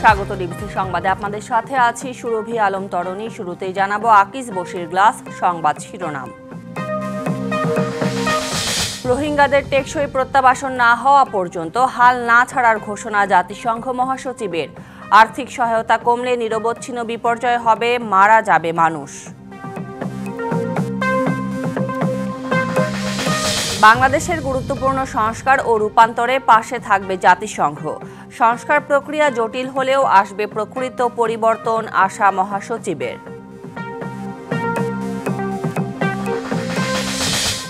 স্বাগত ডিবিসি সংবাদে আপনাদের সাথে আছি সুরভি আলম তরণী। শুরুতেই জানাবো আকিজ বশির গ্লাস সংবাদ শিরোনাম। রোহিঙ্গাদের টেকসই প্রত্যাবাসন না হওয়া পর্যন্ত হাল না ছাড়ার ঘোষণা জাতিসংঘ মহাসচিবের। আর্থিক সহায়তা কমলে নিরবচ্ছিন্ন বিপর্যয় হবে, মারা যাবে মানুষ। বাংলাদেশের গুরুত্বপূর্ণ সংস্কার ও রূপান্তরে পাশে থাকবে জাতিসংঘ। সংস্কার প্রক্রিয়া জটিল হলেও আসবে প্রকৃত পরিবর্তন, আশা মহাসচিবের।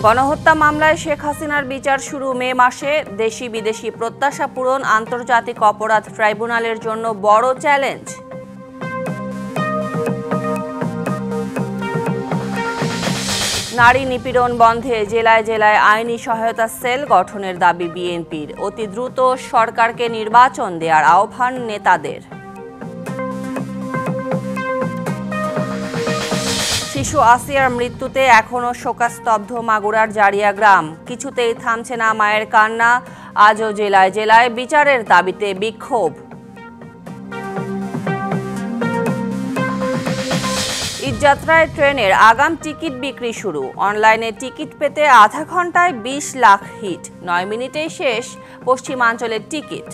গণহত্যা মামলায় শেখ হাসিনার বিচার শুরু মে মাসে। দেশি বিদেশি প্রত্যাশা পূরণ আন্তর্জাতিক অপরাধ ট্রাইব্যুনালের জন্য বড় চ্যালেঞ্জ। নারী নিপীড়ন বন্ধে জেলায় জেলায় আইনি সহায়তা সেল গঠনের দাবি বিএনপির। অতি দ্রুত সরকারকে নির্বাচন দেওয়ার আহ্বান নেতাদের। শিশু আসিয়ার মৃত্যুতে এখনও শোকাস্তব্ধ মাগুরার জারিয়া গ্রাম। কিছুতেই থামছে না মায়ের কান্না। আজও জেলায় জেলায় বিচারের দাবিতে বিক্ষোভ। ঈদযাত্রায় ট্রেনের আগাম টিকিট বিক্রি শুরু। অনলাইনে টিকিট পেতে আধা ঘন্টায় 20 লাখ হিট। 9 মিনিটেই শেষ পশ্চিমাঞ্চলের টিকিট।